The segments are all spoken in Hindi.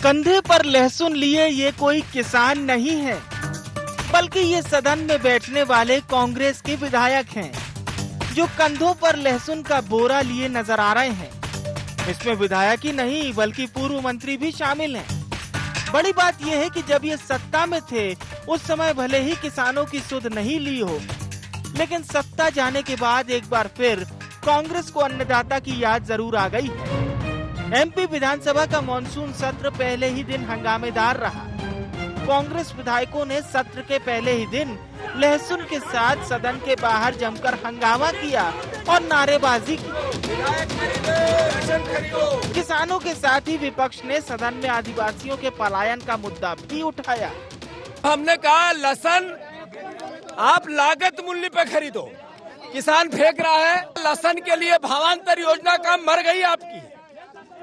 कंधे पर लहसुन लिए ये कोई किसान नहीं है, बल्कि ये सदन में बैठने वाले कांग्रेस के विधायक हैं, जो कंधों पर लहसुन का बोरा लिए नजर आ रहे हैं। इसमें विधायक ही नहीं बल्कि पूर्व मंत्री भी शामिल हैं। बड़ी बात यह है कि जब ये सत्ता में थे उस समय भले ही किसानों की सुध नहीं ली हो, लेकिन सत्ता जाने के बाद एक बार फिर कांग्रेस को अन्नदाता की याद जरूर आ गई है। एमपी विधानसभा का मॉनसून सत्र पहले ही दिन हंगामेदार रहा। कांग्रेस विधायकों ने सत्र के पहले ही दिन लहसुन के साथ सदन के बाहर जमकर हंगामा किया और नारेबाजी की। किसानों के साथ ही विपक्ष ने सदन में आदिवासियों के पलायन का मुद्दा भी उठाया। हमने कहा लहसुन आप लागत मूल्य पे खरीदो, किसान फेंक रहा है। लहसुन के लिए भावांतर योजना काम मर गई आपकी।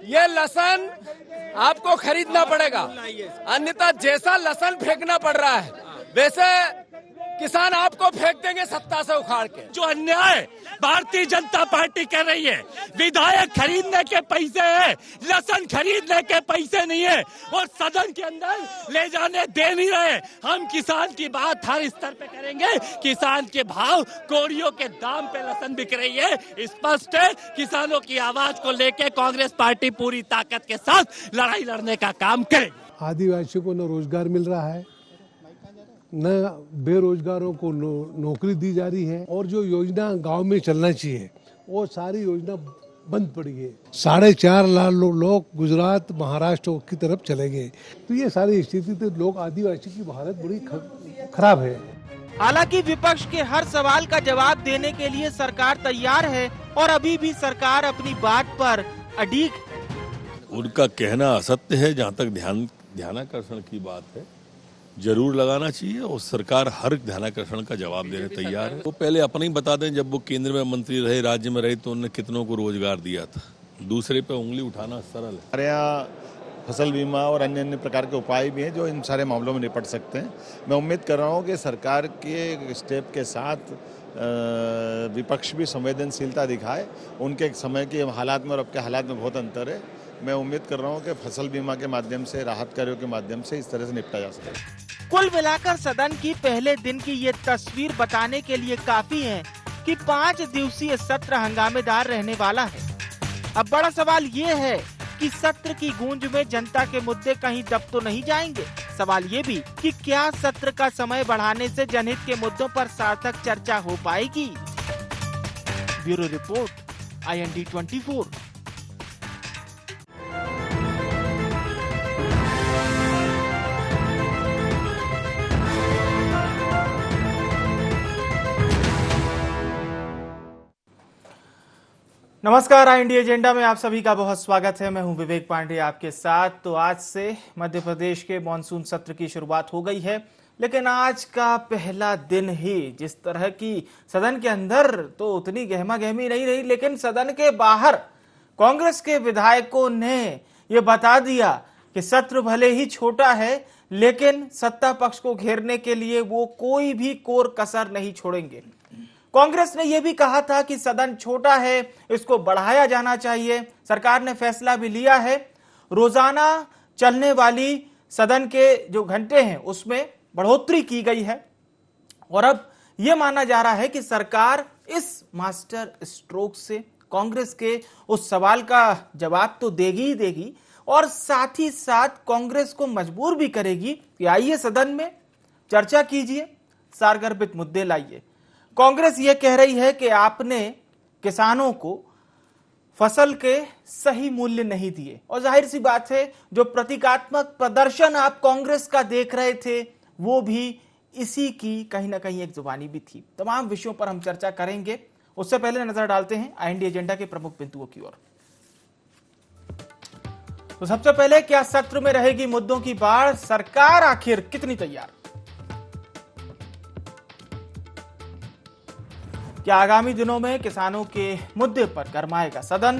ये लहसुन आपको खरीदना पड़ेगा, अन्यथा जैसा लहसुन फेंकना पड़ रहा है वैसे किसान आपको फेंक देंगे सत्ता से उखाड़ के। जो अन्याय भारतीय जनता पार्टी कर रही है, विधायक खरीदने के पैसे हैं, लहसुन खरीदने के पैसे नहीं है और सदन के अंदर ले जाने दे नहीं रहे। हम किसान की बात हर स्तर पे करेंगे। किसान के भाव कोड़ियों के दाम पे लहसुन बिक रही है, स्पष्ट है। किसानों की आवाज को लेके कांग्रेस पार्टी पूरी ताकत के साथ लड़ाई लड़ने का काम करेगी। आदिवासियों को न रोजगार मिल रहा है, न बेरोजगारों को नौकरी दी जा रही है, और जो योजना गांव में चलना चाहिए वो सारी योजना बंद पड़ी है। 4.5 लाख लोग गुजरात महाराष्ट्र की तरफ चले गए। तो ये सारी स्थिति तो लोग आदिवासी की हालत बड़ी खराब है। हालांकि विपक्ष के हर सवाल का जवाब देने के लिए सरकार तैयार है और अभी भी सरकार अपनी बात पर अडिग है। उनका कहना असत्य है। जहाँ तक ध्यानाकर्षण की बात है, जरूर लगाना चाहिए और सरकार हर ध्यानाकर्षण का जवाब देने तैयार है। वो पहले अपना ही बता दें, जब वो केंद्र में मंत्री रहे, राज्य में रहे, तो उन्होंने कितनों को रोजगार दिया था। दूसरे पे उंगली उठाना सरल है। हमारे यहाँ फसल बीमा और अन्य अन्य प्रकार के उपाय भी हैं जो इन सारे मामलों में निपट सकते हैं। मैं उम्मीद कर रहा हूँ कि सरकार के स्टेप के साथ विपक्ष भी संवेदनशीलता दिखाए। उनके समय के हालात में और अब के हालात में बहुत अंतर है। मैं उम्मीद कर रहा हूं कि फसल बीमा के माध्यम से, राहत कार्यों के माध्यम से इस तरह से निपटा जा सके। कुल मिलाकर सदन की पहले दिन की ये तस्वीर बताने के लिए काफी है कि 5 दिवसीय सत्र हंगामेदार रहने वाला है। अब बड़ा सवाल ये है कि सत्र की गूंज में जनता के मुद्दे कहीं दब तो नहीं जाएंगे। सवाल ये भी कि क्या सत्र का समय बढ़ाने से जनहित के मुद्दों पर सार्थक चर्चा हो पाएगी। Bureau report, IND 24। नमस्कार, IND एजेंडा में आप सभी का बहुत स्वागत है। मैं हूं विवेक पांडे आपके साथ। तो आज से मध्य प्रदेश के मॉनसून सत्र की शुरुआत हो गई है, लेकिन आज का पहला दिन ही जिस तरह की सदन के अंदर तो उतनी गहमा गहमी नहीं रही, लेकिन सदन के बाहर कांग्रेस के विधायकों ने ये बता दिया कि सत्र भले ही छोटा है, लेकिन सत्ता पक्ष को घेरने के लिए वो कोई भी कोर कसर नहीं छोड़ेंगे। कांग्रेस ने यह भी कहा था कि सदन छोटा है, इसको बढ़ाया जाना चाहिए। सरकार ने फैसला भी लिया है। रोजाना चलने वाली सदन के जो घंटे हैं उसमें बढ़ोतरी की गई है और अब यह माना जा रहा है कि सरकार इस मास्टर स्ट्रोक से कांग्रेस के उस सवाल का जवाब तो देगी ही देगी और साथ ही साथ कांग्रेस को मजबूर भी करेगी कि आइए सदन में चर्चा कीजिए, सारगर्भित मुद्दे लाइए। कांग्रेस ये कह रही है कि आपने किसानों को फसल के सही मूल्य नहीं दिए और जाहिर सी बात है जो प्रतीकात्मक प्रदर्शन आप कांग्रेस का देख रहे थे वो भी इसी की कहीं ना कहीं एक जुबानी भी थी। तमाम विषयों पर हम चर्चा करेंगे। उससे पहले नजर डालते हैं IND एजेंडा के प्रमुख बिंदुओं की ओर। तो सबसे पहले, क्या सत्र में रहेगी मुद्दों की बाढ़? सरकार आखिर कितनी तैयार? क्या आगामी दिनों में किसानों के मुद्दे पर गरमाएगा सदन?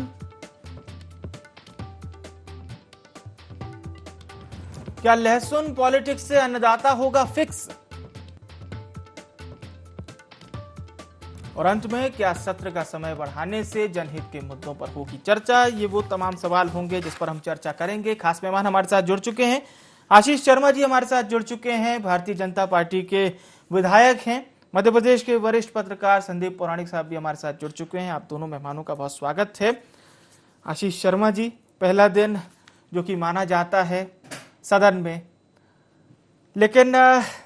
क्या लहसुन पॉलिटिक्स से अन्नदाता होगा फिक्स? और अंत में क्या सत्र का समय बढ़ाने से जनहित के मुद्दों पर होगी चर्चा, ये वो तमाम सवाल होंगे जिस पर हम चर्चा करेंगे। खास मेहमान हमारे साथ जुड़ चुके हैं, आशीष शर्मा जी हमारे साथ जुड़ चुके हैं, भारतीय जनता पार्टी के विधायक हैं। मध्य प्रदेश के वरिष्ठ पत्रकार संदीप पौराणिक साहब भी हमारे साथ जुड़ चुके हैं। आप दोनों मेहमानों का बहुत स्वागत है। आशीष शर्मा जी, पहला दिन जो कि माना जाता है सदन में, लेकिन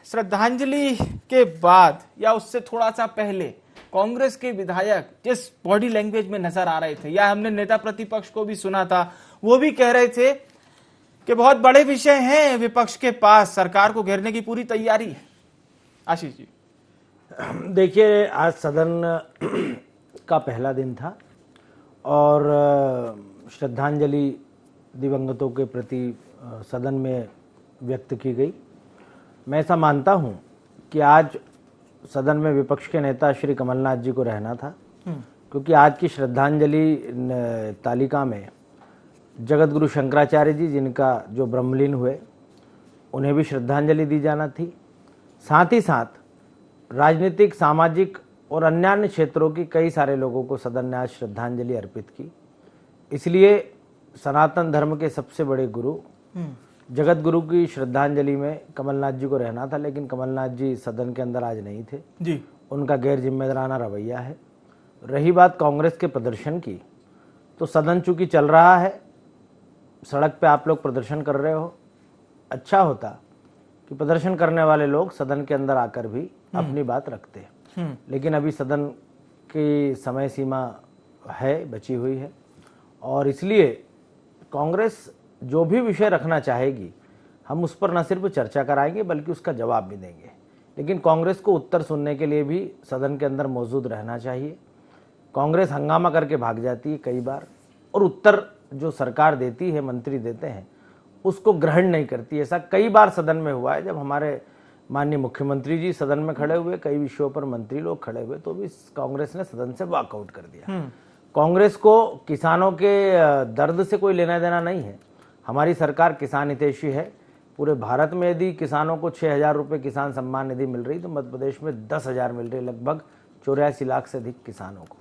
श्रद्धांजलि के बाद या उससे थोड़ा सा पहले कांग्रेस के विधायक जिस बॉडी लैंग्वेज में नजर आ रहे थे, या हमने नेता प्रतिपक्ष को भी सुना था, वो भी कह रहे थे कि बहुत बड़े विषय हैं विपक्ष के पास, सरकार को घेरने की पूरी तैयारी है। आशीष जी, देखिए, आज सदन का पहला दिन था और श्रद्धांजलि दिवंगतों के प्रति सदन में व्यक्त की गई। मैं ऐसा मानता हूं कि आज सदन में विपक्ष के नेता श्री कमलनाथ जी को रहना था, क्योंकि आज की श्रद्धांजलि तालिका में जगत गुरु शंकराचार्य जी, जिनका जो ब्रह्मलीन हुए, उन्हें भी श्रद्धांजलि दी जाना थी। साथ ही साथ राजनीतिक, सामाजिक और अन्य क्षेत्रों की कई सारे लोगों को सदन ने आज श्रद्धांजलि अर्पित की। इसलिए सनातन धर्म के सबसे बड़े गुरु जगत गुरु की श्रद्धांजलि में कमलनाथ जी को रहना था, लेकिन कमलनाथ जी सदन के अंदर आज नहीं थे जी। उनका गैर जिम्मेदाराना रवैया है। रही बात कांग्रेस के प्रदर्शन की, तो सदन चूंकि चल रहा है, सड़क पे आप लोग प्रदर्शन कर रहे हो, अच्छा होता कि प्रदर्शन करने वाले लोग सदन के अंदर आकर भी अपनी बात रखते हैं। लेकिन अभी सदन की समय सीमा है, बची हुई है, और इसलिए कांग्रेस जो भी विषय रखना चाहेगी, हम उस पर न सिर्फ चर्चा कराएंगे बल्कि उसका जवाब भी देंगे। लेकिन कांग्रेस को उत्तर सुनने के लिए भी सदन के अंदर मौजूद रहना चाहिए। कांग्रेस हंगामा करके भाग जाती है कई बार, और उत्तर जो सरकार देती है, मंत्री देते हैं, उसको ग्रहण नहीं करती। ऐसा कई बार सदन में हुआ है, जब हमारे माननीय मुख्यमंत्री जी सदन में खड़े हुए, कई विषयों पर मंत्री लोग खड़े हुए, तो भी कांग्रेस ने सदन से वॉकआउट कर दिया। कांग्रेस को किसानों के दर्द से कोई लेना देना नहीं है। हमारी सरकार किसान हितैषी है। पूरे भारत में यदि किसानों को 6,000 रुपये किसान सम्मान निधि मिल रही, तो मध्य प्रदेश में 10,000 मिल रही, लगभग 84 लाख से अधिक किसानों को।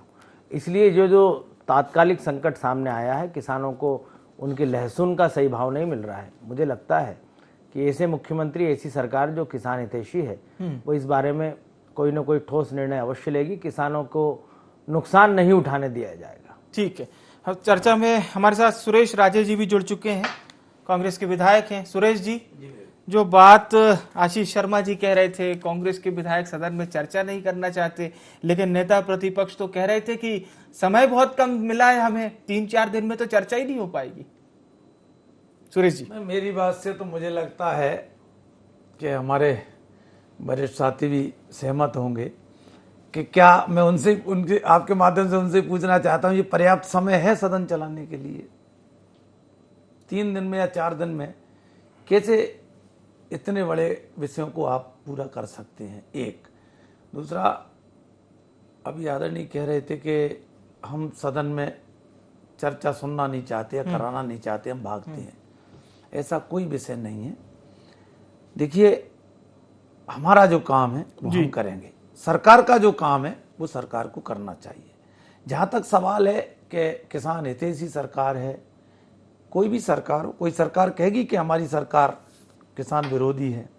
इसलिए जो तात्कालिक संकट सामने आया है, किसानों को उनके लहसुन का सही भाव नहीं मिल रहा है, मुझे लगता है कि ऐसे मुख्यमंत्री, ऐसी सरकार जो किसान हितैषी है, वो इस बारे में कोई ना कोई ठोस निर्णय अवश्य लेगी। किसानों को नुकसान नहीं उठाने दिया जाएगा। ठीक है, चर्चा में हमारे साथ सुरेश राजे जी भी जुड़ चुके हैं, कांग्रेस के विधायक हैं। सुरेश जी, जो बात आशीष शर्मा जी कह रहे थे, कांग्रेस के विधायक सदन में चर्चा नहीं करना चाहते, लेकिन नेता प्रतिपक्ष तो कह रहे थे कि समय बहुत कम मिला है हमें, 3-4 दिन में तो चर्चा ही नहीं हो पाएगी। सुरेश जी, मेरी बात से तो मुझे लगता है कि हमारे वरिष्ठ साथी भी सहमत होंगे कि क्या मैं उनके आपके माध्यम से उनसे पूछना चाहता हूं, ये पर्याप्त समय है सदन चलाने के लिए? 3 दिन में या 4 दिन में कैसे इतने बड़े विषयों को आप पूरा कर सकते हैं? एक दूसरा, अभी आदरणीय कह रहे थे कि हम सदन में चर्चा सुनना नहीं चाहते या कराना नहीं चाहते, हम भागते हैं। ऐसा कोई विषय नहीं है। देखिए, हमारा जो काम है वो हम करेंगे, सरकार का जो काम है वो सरकार को करना चाहिए। जहाँ तक सवाल है कि किसान हितैषी सरकार है, कोई भी सरकार हो, कोई सरकार कहेगी कि हमारी सरकार किसान विरोधी है,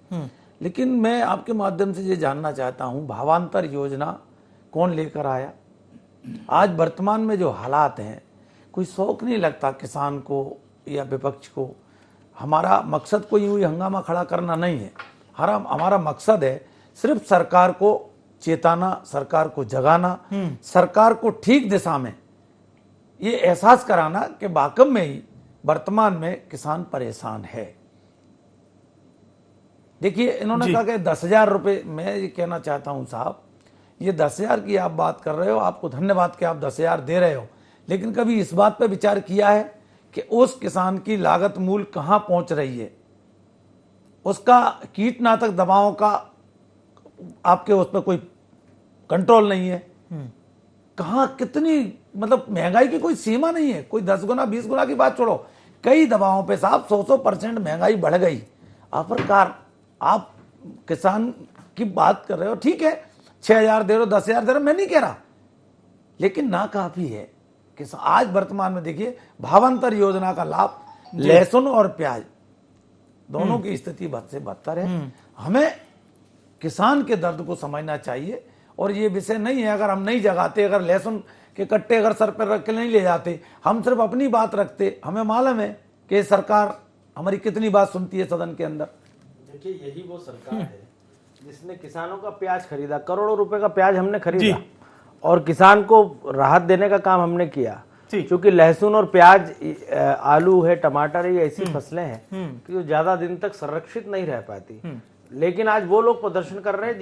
लेकिन मैं आपके माध्यम से ये जानना चाहता हूँ, भावांतर योजना कौन लेकर आया? आज वर्तमान में जो हालात हैं, कोई शौक नहीं लगता किसान को या विपक्ष को। हमारा मकसद कोई हुई हंगामा खड़ा करना नहीं है। हमारा मकसद है सिर्फ सरकार को चेताना, सरकार को जगाना, सरकार को ठीक दिशा में ये एहसास कराना कि वाकई में ही वर्तमान में किसान परेशान है। देखिए, इन्होंने कहा कि 10,000 रुपये, मैं ये कहना चाहता हूं साहब, ये 10,000 की आप बात कर रहे हो, आपको धन्यवाद कि आप 10,000 दे रहे हो, लेकिन कभी इस बात पर विचार किया है कि उस किसान की लागत मूल्य कहां पहुंच रही है? उसका कीटनाशक दवाओं का आपके उस पर कोई कंट्रोल नहीं है। कहां कितनी, मतलब महंगाई की कोई सीमा नहीं है। कोई 10 गुना 20 गुना की बात छोड़ो, कई दवाओं पे साहब 100% महंगाई बढ़ गई। आखिरकार आप किसान की बात कर रहे हो, ठीक है, 6,000 दे रहे हो, 10,000 दे रहे हो, मैं नहीं कह रहा, लेकिन ना काफी है कि आज वर्तमान में देखिए भावांतर योजना का लाभ लहसुन और प्याज दोनों की स्थिति बद से बदतर है। हमें किसान के दर्द को समझना चाहिए और ये विषय नहीं है अगर हम नहीं जगाते, अगर लहसुन के कट्टे अगर सर पर रख के नहीं ले जाते, हम सिर्फ अपनी बात रखते, हमें मालूम है कि सरकार हमारी कितनी बात सुनती है सदन के अंदर। देखिए यही वो सरकार है जिसने किसानों का प्याज खरीदा, करोड़ों रुपए का प्याज हमने खरीदा और किसान को राहत देने का काम हमने किया। क्योंकि लहसुन और प्याज, आलू है, टमाटर है, ये ऐसी फसलें हैं कि जो ज्यादा दिन तक संरक्षित नहीं रह पाती। लेकिन आज वो लोग प्रदर्शन कर रहे हैं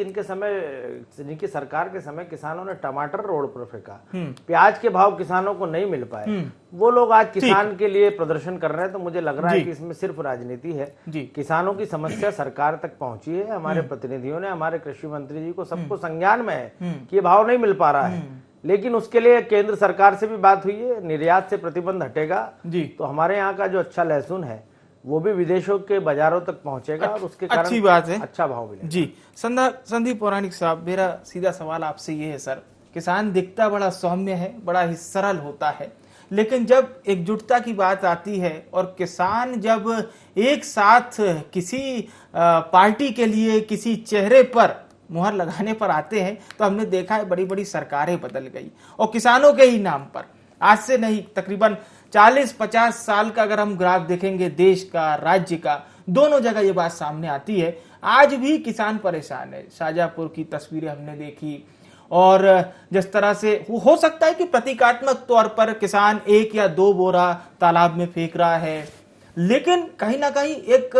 जिनकी सरकार के समय किसानों ने टमाटर रोड पर फेंका, प्याज के भाव किसानों को नहीं मिल पाए, वो लोग आज किसान के लिए प्रदर्शन कर रहे हैं। तो मुझे लग रहा है कि इसमें सिर्फ राजनीति है। किसानों की समस्या सरकार तक पहुंची है, हमारे प्रतिनिधियों ने, हमारे कृषि मंत्री जी को सबको संज्ञान में है कि ये भाव नहीं मिल पा रहा है। लेकिन उसके लिए केंद्र सरकार से भी बात हुई है, निर्यात से प्रतिबंध हटेगा तो हमारे यहाँ का जो अच्छा लहसुन है वो भी विदेशों के बाजारों तक पहुंचेगा और उसके कारण अच्छी बात है, अच्छा भाव मिलेगा। जी संदीप पौराणिक साहब, मेरा सीधा सवाल आपसे ये है सर, किसान दिखता बड़ा सौम्य है, बड़ा ही सरल होता है, लेकिन जब एकजुटता की बात आती है और किसान जब एक साथ किसी पार्टी के लिए, किसी चेहरे पर मुहर लगाने पर आते हैं, तो हमने देखा है बड़ी बड़ी सरकारें बदल गई और किसानों के ही नाम पर। आज से नहीं, तकरीबन 40-50 साल का अगर हम ग्राफ देखेंगे देश का, राज्य का, दोनों जगह ये बात सामने आती है। आज भी किसान परेशान है। शाजापुर की तस्वीरें हमने देखी और जिस तरह से हो सकता है कि प्रतीकात्मक तौर पर किसान 1 या 2 बोरा तालाब में फेंक रहा है, लेकिन कहीं ना कहीं एक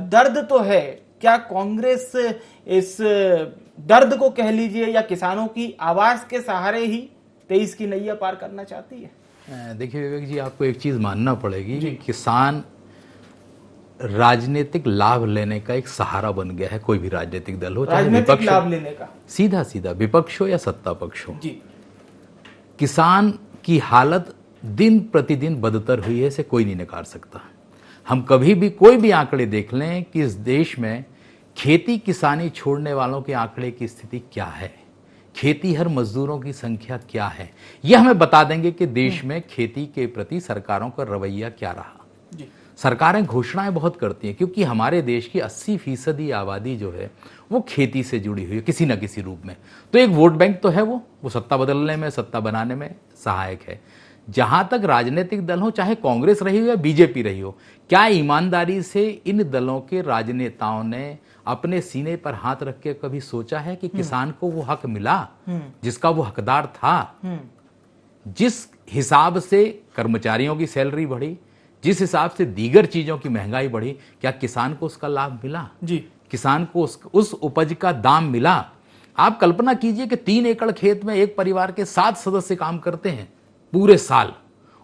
दर्द तो है। क्या कांग्रेस इस दर्द को कह लीजिए या किसानों की आवाज के सहारे ही 23 की नैया पार करना चाहती है? देखिए विवेक जी, आपको एक चीज मानना पड़ेगी कि किसान राजनीतिक लाभ लेने का एक सहारा बन गया है। कोई भी राजनीतिक दल हो, चाहे विपक्ष, लाभ लेने का सीधा सीधा विपक्ष हो या सत्ता पक्ष हो, जी। किसान की हालत दिन प्रतिदिन बदतर हुई है, इसे कोई नहीं नकार सकता। हम कभी भी कोई भी आंकड़े देख लें कि इस देश में खेती किसानी छोड़ने वालों के आंकड़े की स्थिति क्या है, खेती हर मजदूरों की संख्या क्या है, यह हमें बता देंगे कि देश में खेती के प्रति सरकारों का रवैया क्या रहा। जी। सरकारें घोषणाएं बहुत करती हैं क्योंकि हमारे देश की 80% आबादी जो है वो खेती से जुड़ी हुई है किसी न किसी रूप में। तो एक वोट बैंक तो है, वो सत्ता बदलने में, सत्ता बनाने में सहायक है। जहां तक राजनीतिक दल हो, चाहे कांग्रेस रही हो या बीजेपी रही हो, क्या ईमानदारी से इन दलों के राजनेताओं ने अपने सीने पर हाथ रख के कभी सोचा है कि किसान को वो हक मिला जिसका वो हकदार था? जिस हिसाब से कर्मचारियों की सैलरी बढ़ी, जिस हिसाब से दीगर चीजों की महंगाई बढ़ी, क्या किसान को उसका लाभ मिला? जी। किसान को उस उपज का दाम मिला? आप कल्पना कीजिए कि 3 एकड़ खेत में एक परिवार के 7 सदस्य काम करते हैं पूरे साल,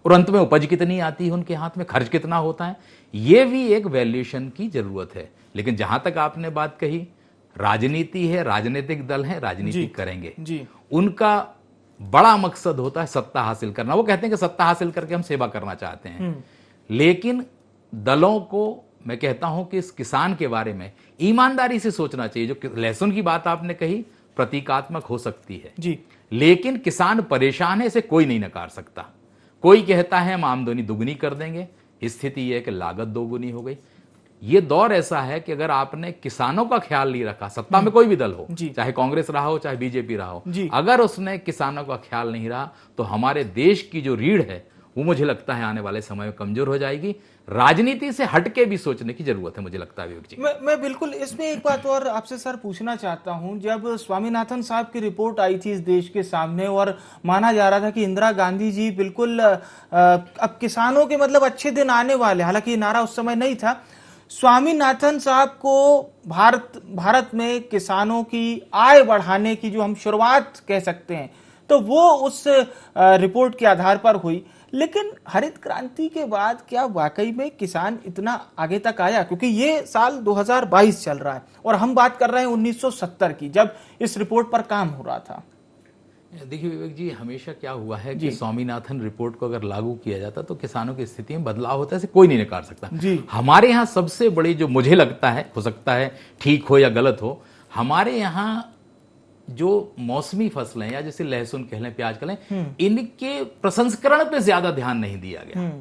और अंत में उपज कितनी आती है उनके हाथ में, खर्च कितना होता है, ये भी एक वैल्यूएशन की जरूरत है। लेकिन जहां तक आपने बात कही, राजनीति है, राजनीतिक दल है, राजनीति करेंगे जी। उनका बड़ा मकसद होता है सत्ता हासिल करना। वो कहते हैं कि सत्ता हासिल करके हम सेवा करना चाहते हैं, लेकिन दलों को मैं कहता हूं कि इस किसान के बारे में ईमानदारी से सोचना चाहिए। जो लहसुन की बात आपने कही प्रतीकात्मक हो सकती है जी, लेकिन किसान परेशान है, इसे कोई नहीं नकार सकता। कोई कहता है हम आमदनी दुगनी कर देंगे, स्थिति यह है कि लागत दोगुनी हो गई। ये दौर ऐसा है कि अगर आपने किसानों का ख्याल नहीं रखा, सत्ता में कोई भी दल हो, चाहे कांग्रेस रहा हो चाहे बीजेपी रहा हो, अगर उसने किसानों का ख्याल नहीं रहा तो हमारे देश की जो रीढ़ है वो मुझे लगता है आने वाले समय में कमजोर हो जाएगी। राजनीति से हटके भी सोचने की जरूरत है, मुझे लगता है विवेक जी। मैं बिल्कुल इसमें एक बात और आपसे सर पूछना चाहता हूं। जब स्वामीनाथन साहब की रिपोर्ट आई थी इस देश के सामने और माना जा रहा था कि इंदिरा गांधी जी बिल्कुल अब किसानों के मतलब अच्छे दिन आने वाले, हालांकि ये नारा उस समय नहीं था, स्वामीनाथन साहब को भारत में किसानों की आय बढ़ाने की जो हम शुरुआत कह सकते हैं, तो वो उस रिपोर्ट के आधार पर हुई। लेकिन हरित क्रांति के बाद क्या वाकई में किसान इतना आगे तक आया? क्योंकि ये साल 2022 चल रहा है और हम बात कर रहे हैं 1970 की, जब इस रिपोर्ट पर काम हो रहा था। देखिए विवेक जी, हमेशा क्या हुआ है कि स्वामीनाथन रिपोर्ट को अगर लागू किया जाता तो किसानों की स्थिति में बदलाव होता है, इसे कोई नहीं नकार सकता। हमारे यहाँ सबसे बड़ी जो मुझे लगता है, हो सकता है ठीक हो या गलत हो, हमारे यहाँ जो मौसमी फसलें या जैसे लहसुन कह लें, प्याज कह लें, इनके प्रसंस्करण पे ज्यादा ध्यान नहीं दिया गया।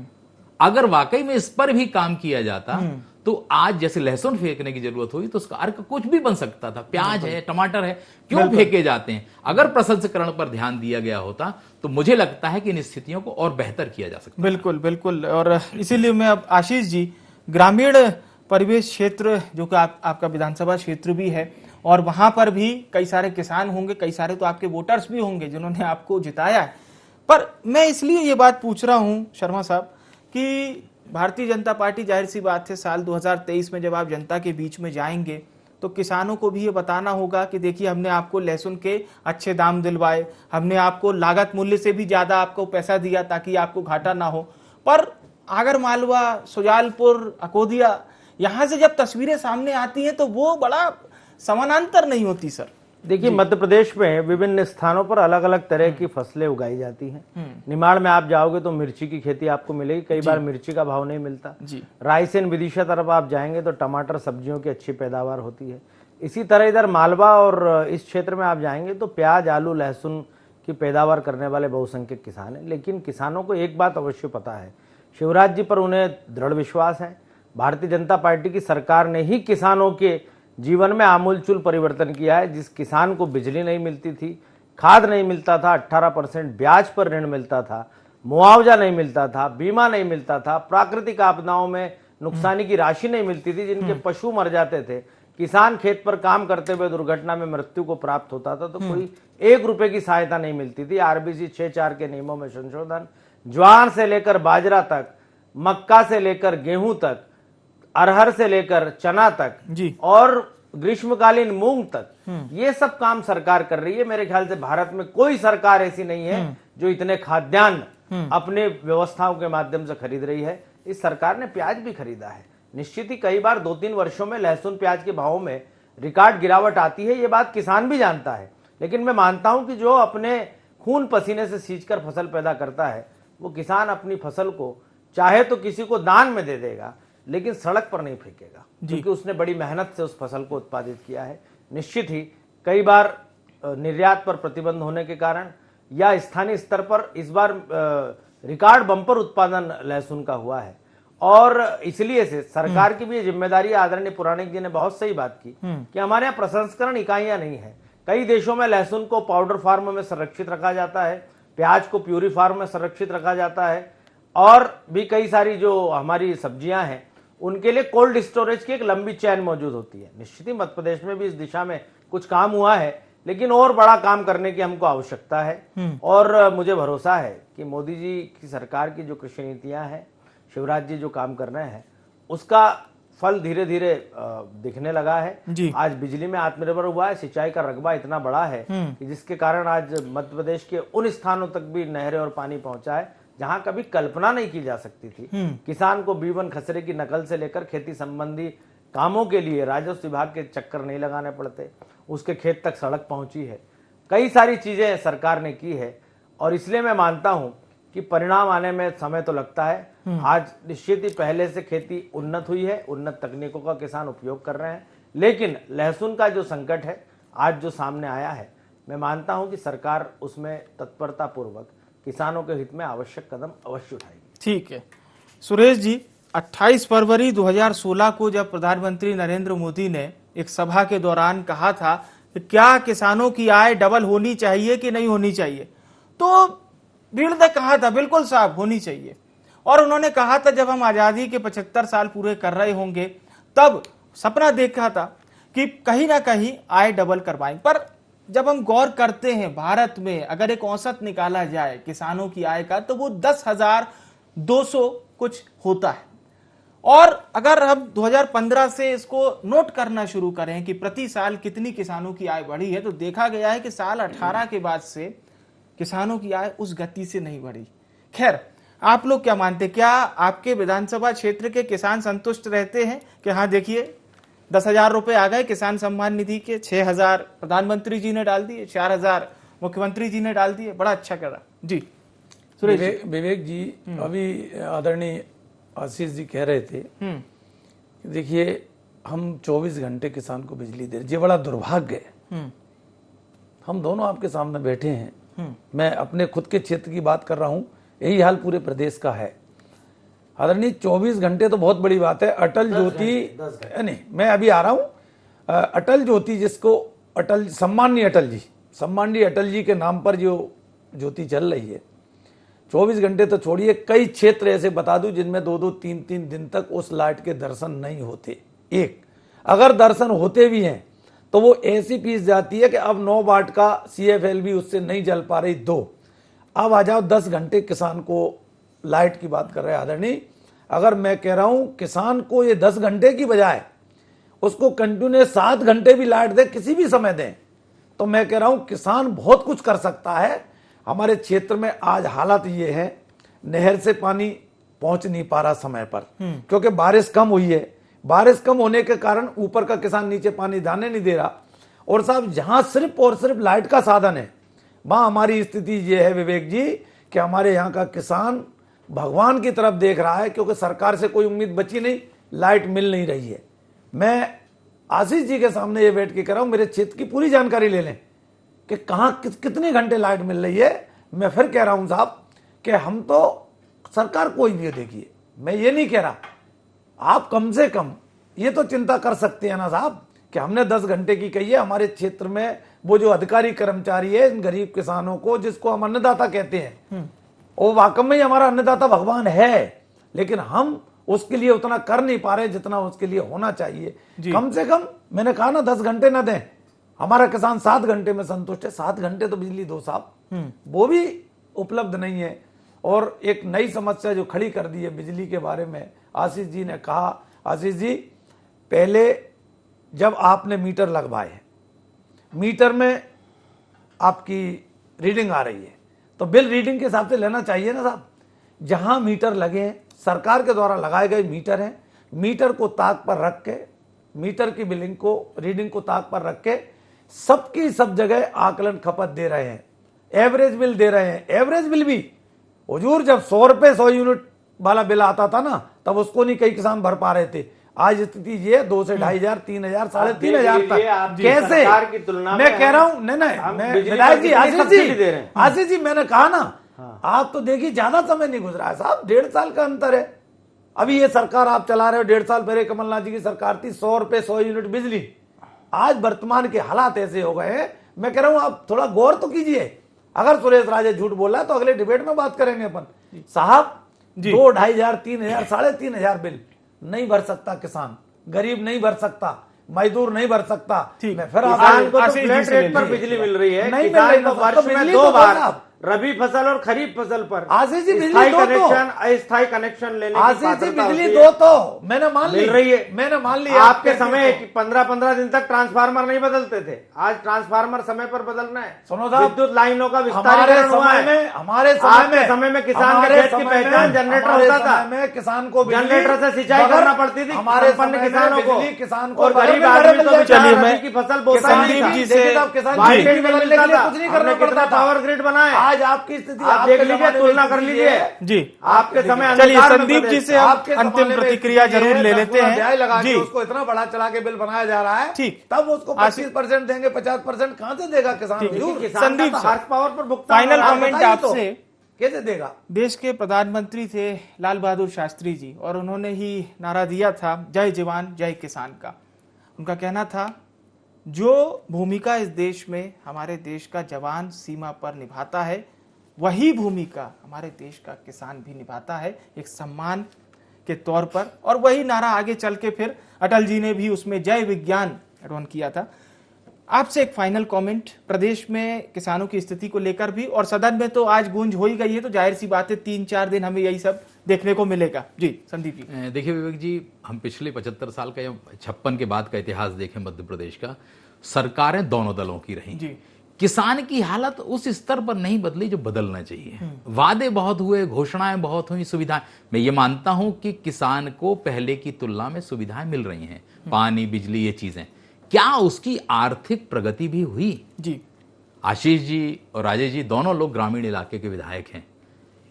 अगर वाकई में इस पर भी काम किया जाता तो आज जैसे लहसुन फेंकने की जरूरत हुई तो उसका अर्क कुछ भी बन सकता था। प्याज है, टमाटर है, क्यों फेंके जाते हैं? अगर प्रसंस्करण पर ध्यान दिया गया होता तो मुझे लगता है कि इन स्थितियों को और बेहतर किया जा सकता। बिल्कुल बिल्कुल। और इसीलिए मैं अब आशीष जी, ग्रामीण परिवेश क्षेत्र जो कि आपका विधानसभा क्षेत्र भी है और वहां पर भी कई सारे किसान होंगे, कई सारे तो आपके वोटर्स भी होंगे जिन्होंने आपको जिताया है। पर मैं इसलिए ये बात पूछ रहा हूं शर्मा साहब कि भारतीय जनता पार्टी, जाहिर सी बात है, साल 2023 में जब आप जनता के बीच में जाएंगे तो किसानों को भी ये बताना होगा कि देखिए हमने आपको लहसुन के अच्छे दाम दिलवाए, हमने आपको लागत मूल्य से भी ज्यादा आपको पैसा दिया ताकि आपको घाटा ना हो। पर आगर मालवा, सुजालपुर, अकोदिया, यहां से जब तस्वीरें सामने आती हैं तो वो बड़ा समानांतर नहीं होती सर। देखिए, मध्य प्रदेश में विभिन्न स्थानों पर अलग अलग तरह की फसलें उगाई जाती हैं। निमाड़ में आप जाओगे तो मिर्ची की खेती आपको मिलेगी, कई बार मिर्ची का भाव नहीं मिलता जी। रायसेन, विदिशा तरफ आप जाएंगे तो टमाटर, सब्जियों की अच्छी पैदावार होती है। इसी तरह इधर मालवा और इस क्षेत्र में आप जाएंगे तो प्याज, आलू, लहसुन की पैदावार करने वाले बहुसंख्यक किसान हैं। लेकिन किसानों को एक बात अवश्य पता है, शिवराज जी पर उन्हें दृढ़ विश्वास है। भारतीय जनता पार्टी की सरकार ने ही किसानों के जीवन में आमूलचूल परिवर्तन किया है। जिस किसान को बिजली नहीं मिलती थी, खाद नहीं मिलता था, 18% ब्याज पर ऋण मिलता था, मुआवजा नहीं मिलता था, बीमा नहीं मिलता था, प्राकृतिक आपदाओं में नुकसानी की राशि नहीं मिलती थी, जिनके पशु मर जाते थे, किसान खेत पर काम करते हुए दुर्घटना में मृत्यु को प्राप्त होता था तो कोई 1 रुपए की सहायता नहीं मिलती थी। आरबीसी 6(4) के नियमों में संशोधन, ज्वार से लेकर बाजरा तक, मक्का से लेकर गेहूं तक, अरहर से लेकर चना तक जी, और ग्रीष्मकालीन मूंग तक, ये सब काम सरकार कर रही है। मेरे ख्याल से भारत में कोई सरकार ऐसी नहीं है जो इतने खाद्यान्न अपने व्यवस्थाओं के माध्यम से खरीद रही है। इस सरकार ने प्याज भी खरीदा है। निश्चित ही कई बार 2-3 वर्षों में लहसुन, प्याज के भावों में रिकॉर्ड गिरावट आती है, ये बात किसान भी जानता है। लेकिन मैं मानता हूं कि जो अपने खून पसीने से सींचकर फसल पैदा करता है वो किसान अपनी फसल को चाहे तो किसी को दान में दे देगा, लेकिन सड़क पर नहीं फेंकेगा, क्योंकि उसने बड़ी मेहनत से उस फसल को उत्पादित किया है। निश्चित ही कई बार निर्यात पर प्रतिबंध होने के कारण या स्थानीय स्तर पर इस बार रिकॉर्ड बम्पर उत्पादन लहसुन का हुआ है और इसलिए से सरकार की भी ये जिम्मेदारी, आदरणीय पुराणिक जी ने बहुत सही बात की कि हमारे यहाँ प्रसंस्करण इकाइयां नहीं है। कई देशों में लहसुन को पाउडर फार्म में संरक्षित रखा जाता है, प्याज को प्यूरी फार्म में संरक्षित रखा जाता है और भी कई सारी जो हमारी सब्जियां हैं उनके लिए कोल्ड स्टोरेज की एक लंबी चैन मौजूद होती है। निश्चित ही मध्य प्रदेश में भी इस दिशा में कुछ काम हुआ है, लेकिन और बड़ा काम करने की हमको आवश्यकता है। और मुझे भरोसा है कि मोदी जी की सरकार की जो कृषि नीतियां हैं, शिवराज जी जो काम कर रहे हैं, उसका फल धीरे धीरे दिखने लगा है। आज बिजली में आत्मनिर्भर हुआ है, सिंचाई का रकबा इतना बड़ा है कि जिसके कारण आज मध्य प्रदेश के उन स्थानों तक भी नहरें और पानी पहुंचा है जहां कभी कल्पना नहीं की जा सकती थी। किसान को B1 खसरे की नकल से लेकर खेती संबंधी कामों के लिए राजस्व विभाग के चक्कर नहीं लगाने पड़ते, उसके खेत तक सड़क पहुंची है। कई सारी चीजें सरकार ने की है और इसलिए मैं मानता हूं कि परिणाम आने में समय तो लगता है। आज निश्चित ही पहले से खेती उन्नत हुई है, उन्नत तकनीकों का किसान उपयोग कर रहे हैं, लेकिन लहसुन का जो संकट है आज जो सामने आया है, मैं मानता हूं कि सरकार उसमें तत्परता पूर्वक किसानों के हित में आवश्यक कदम अवश्य उठाएगी। ठीक है सुरेश जी, 28 फरवरी 2016 को जब प्रधानमंत्री नरेंद्र मोदी ने एक सभा के दौरान कहा था कि क्या किसानों की आय डबल होनी चाहिए कि नहीं होनी चाहिए, तो भीड़ ने कहा था बिल्कुल साहब होनी चाहिए। और उन्होंने कहा था जब हम आजादी के 75 साल पूरे कर रहे होंगे तब सपना देखा था कि कहीं ना कहीं आय डबल करवाएंगे। पर जब हम गौर करते हैं भारत में अगर एक औसत निकाला जाए किसानों की आय का तो वो 10,200 कुछ होता है। और अगर हम 2015 से इसको नोट करना शुरू करें कि प्रति साल कितनी किसानों की आय बढ़ी है तो देखा गया है कि साल 18 के बाद से किसानों की आय उस गति से नहीं बढ़ी। खैर, आप लोग क्या मानते, क्या आपके विधानसभा क्षेत्र के किसान संतुष्ट रहते हैं कि हाँ देखिए 10,000 रुपए आ गए किसान सम्मान निधि के, 6,000 प्रधानमंत्री जी ने डाल दिए, 4,000 मुख्यमंत्री जी ने डाल दिए, बड़ा अच्छा करा जी। सुरेश विवेक जी, अभी आदरणीय आशीष जी कह रहे थे, देखिए हम 24 घंटे किसान को बिजली दे रहे, ये बड़ा दुर्भाग्य है। हम दोनों आपके सामने बैठे हैं, मैं अपने खुद के क्षेत्र की बात कर रहा हूं, यही हाल पूरे प्रदेश का है। आदरणीय 24 घंटे तो बहुत बड़ी बात है। अटल ज्योति नहीं, मैं अभी आ रहा हूं। अटल ज्योति जिसको सम्माननीय अटल जी के नाम पर जो ज्योति चल रही है, 24 घंटे तो छोड़िए, कई क्षेत्र ऐसे बता दूं जिनमें 2-2, 3-3 दिन तक उस लाइट के दर्शन नहीं होते। एक, अगर दर्शन होते भी हैं तो वो ऐसी पीस जाती है कि अब 9 वाट का CFL भी उससे नहीं जल पा रही। 2, अब आ जाओ 10 घंटे किसान को लाइट की बात कर रहे हैं आदरणीय। अगर मैं कह रहा हूं किसान को ये 10 घंटे की बजाय उसको कंटिन्यूस 7 घंटे भी लाइट दे, किसी भी समय दें, तो मैं कह रहा हूं किसान बहुत कुछ कर सकता है। हमारे क्षेत्र में आज हालत ये है, नहर से पानी पहुंच नहीं पा रहा समय पर, क्योंकि बारिश कम हुई है। बारिश कम होने के कारण ऊपर का किसान नीचे पानी जाने नहीं दे रहा। और साहब जहां सिर्फ और सिर्फ लाइट का साधन है, वहां हमारी स्थिति ये है विवेक जी कि हमारे यहाँ का किसान भगवान की तरफ देख रहा है, क्योंकि सरकार से कोई उम्मीद बची नहीं, लाइट मिल नहीं रही है। मैं आशीष जी के सामने ये बैठ के कह रहा हूं, मेरे क्षेत्र की पूरी जानकारी ले लें कि कहां कितने घंटे लाइट मिल रही है। मैं फिर कह रहा हूं साहब कि हम तो सरकार कोई भी देखिए, मैं ये नहीं कह रहा, आप कम से कम ये तो चिंता कर सकते हैं ना साहब कि हमने 10 घंटे की कही है। हमारे क्षेत्र में वो जो अधिकारी कर्मचारी है, इन गरीब किसानों को, जिसको हम अन्नदाता कहते हैं, वो वाकई में ही हमारा अन्नदाता भगवान है, लेकिन हम उसके लिए उतना कर नहीं पा रहे जितना उसके लिए होना चाहिए। कम से कम मैंने कहा ना 10 घंटे ना दें, हमारा किसान 7 घंटे में संतुष्ट है। 7 घंटे तो बिजली दो साहब, वो भी उपलब्ध नहीं है। और एक नई समस्या जो खड़ी कर दी है बिजली के बारे में, आशीष जी ने कहा, आशीष जी पहले जब आपने मीटर लगवाए, मीटर में आपकी रीडिंग आ रही है तो बिल रीडिंग के हिसाब से लेना चाहिए ना साहब। जहां मीटर लगे हैं, सरकार के द्वारा लगाए गए मीटर हैं, मीटर को ताक पर रख के, मीटर की बिलिंग को, रीडिंग को ताक पर रख के सबकी सब जगह आकलन खपत दे रहे हैं, एवरेज बिल दे रहे हैं। एवरेज बिल भी हुजूर जब 100 रुपए 100 यूनिट वाला बिल आता था ना, तब उसको नहीं कई किसान भर पा रहे थे। आज स्थिति ये 2 से 2,500, 3,000, 3,500 तक। कैसे? मैं कह रहा हूं, नहीं, विधायक जी, आशीष जी मैंने कहा ना, आप तो देखिए ज्यादा समय नहीं गुजरा है साहब, 1.5 साल का अंतर है। अभी ये सरकार आप चला रहे हो, 1.5 साल पहले कमलनाथ जी की सरकार थी, 100 रुपए 100 यूनिट बिजली। आज वर्तमान के हालात ऐसे हो गए हैं, मैं कह रहा हूं आप थोड़ा गौर तो कीजिए। अगर सुरेश राजे झूठ बोला तो अगले डिबेट में बात करेंगे अपन साहब। 2, 2,500, 3,000, 3,500 बिल नहीं भर सकता किसान, गरीब नहीं भर सकता, मजदूर नहीं भर सकता। मैं फिर किसान को तो फ्लैट रेट पर बिजली मिल रही है, नहीं किसान को वर्ष में 2 बार रबी फसल और खरीफ फसल पर आशीष जी बिजली स्थायी दो कनेक्शन, अस्थायी कनेक्शन लेने की आशीष जी पात्रता बिजली होती दो है। तो मैंने मान ली, मिल रही है, मैंने मान लिया। आपके समय 15-15 दिन तक ट्रांसफार्मर नहीं बदलते थे, आज ट्रांसफार्मर समय पर बदलना है। सुनो साहब, विद्युत लाइनों का हमारे विस्तारीकरण हुआ समय है। में, हमारे आपके समय में किसान के खेत की पहचान जनरेटर होता था, में किसान को जनरेटर से सिंचाई करना पड़ती थी हमारे संपन्न किसानों को, किसान को और गरीब आदमी को चलिए रबी की फसल बोता नहीं था। देखिए साहब, किसान मार्केट में मिलता था, कुछ नहीं करना हमने पड़ता कितना था। पावर ग्रिड बनाए, आज आपकी स्थिति आप देख लीजिए, तुलना कर लीजिए जी। आपके समय। चलिए अंधकार में संदीप जी से हम आपके अंतिम जमाने में प्रतिक्रिया स्थिति जरूर है, ले 10 लेते गुना हैं ब्याज लगा के जी। उसको इतना बढ़ा चढ़ा के बिल बनाया जा रहा है, ठीक। तब उसको 25% देंगे, 50% कहां से देगा किसान? संदीप हॉर्स पावर पर भुगतान फाइनल हो रहा है। कमेंट बताइए तो। आपसे। कैसे देगा? देश के प्रधानमंत्री थे लाल बहादुर शास्त्री जी, और उन्होंने ही नारा दिया था जय जवान जय किसान का। उनका कहना था जो भूमिका इस देश में हमारे देश का जवान सीमा पर निभाता है, वही भूमिका हमारे देश का किसान भी निभाता है, एक सम्मान के तौर पर। और वही नारा आगे चल के फिर अटल जी ने भी उसमें जय विज्ञान ऐड ऑन किया था। आपसे एक फाइनल कमेंट प्रदेश में किसानों की स्थिति को लेकर भी, और सदन में तो आज गूंज हो ही गई है, तो जाहिर सी बात है 3-4 दिन हमें यही सब देखने को मिलेगा। जी संदीप जी। देखिए विवेक जी, हम पिछले 75 साल का या 56 के बाद का इतिहास देखें मध्य प्रदेश का, सरकारें दोनों दलों की रही जी। किसान की हालत उस स्तर पर नहीं बदली जो बदलना चाहिए। वादे बहुत हुए, घोषणाएं बहुत हुई, सुविधाएं, मैं ये मानता हूं कि किसान को पहले की तुलना में सुविधाएं मिल रही हैं, पानी, बिजली, ये चीजें। क्या उसकी आर्थिक प्रगति भी हुई? जी। आशीष जी और राजेश जी दोनों लोग ग्रामीण इलाके के विधायक हैं,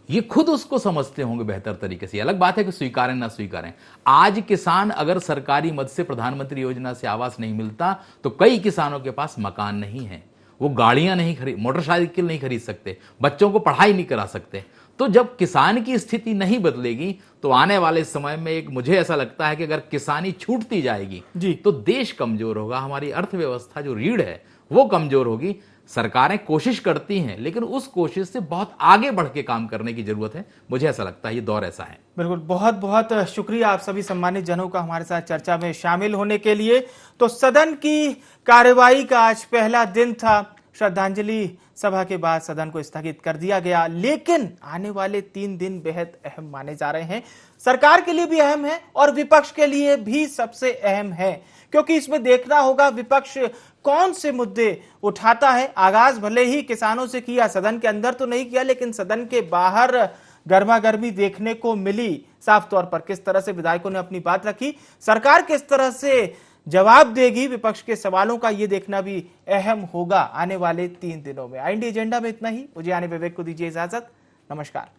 ये खुद उसको समझते होंगे बेहतर तरीके से। अलग बात है कि स्वीकारें ना स्वीकारें। आज किसान अगर सरकारी मद से प्रधानमंत्री योजना से आवास नहीं मिलता तो कई किसानों के पास मकान नहीं है। वो गाड़ियां नहीं खरीद, मोटरसाइकिल नहीं खरीद सकते, बच्चों को पढ़ाई नहीं करा सकते। तो जब किसान की स्थिति नहीं बदलेगी तो आने वाले समय में एक मुझे ऐसा लगता है कि अगर किसानी छूटती जाएगी जी। तो देश कमजोर होगा, हमारी अर्थव्यवस्था जो रीढ़ है वो कमजोर होगी। सरकारें कोशिश करती हैं लेकिन उस कोशिश से बहुत आगे बढ़ के काम करने की जरूरत है। मुझे ऐसा लगता है ये दौर ऐसा है। बिल्कुल, बहुत बहुत शुक्रिया आप सभी सम्मानित जनों का हमारे साथ चर्चा में शामिल होने के लिए। तो सदन की कार्यवाही का आज पहला दिन था। श्रद्धांजलि सभा के बाद सदन को स्थगित कर दिया गया, लेकिन आने वाले 3 दिन बेहद अहम माने जा रहे हैं। सरकार के लिए भी अहम है और विपक्ष के लिए भी सबसे अहम है, क्योंकि इसमें देखना होगा विपक्ष कौन से मुद्दे उठाता है। आगाज भले ही किसानों से किया, सदन के अंदर तो नहीं किया, लेकिन सदन के बाहर गर्मा गर्मी देखने को मिली। साफ तौर पर किस तरह से विधायकों ने अपनी बात रखी, सरकार किस तरह से जवाब देगी विपक्ष के सवालों का, ये देखना भी अहम होगा आने वाले 3 दिनों में। IND एजेंडा में इतना ही। मुझे यानी विवेक को दीजिए इजाजत। नमस्कार।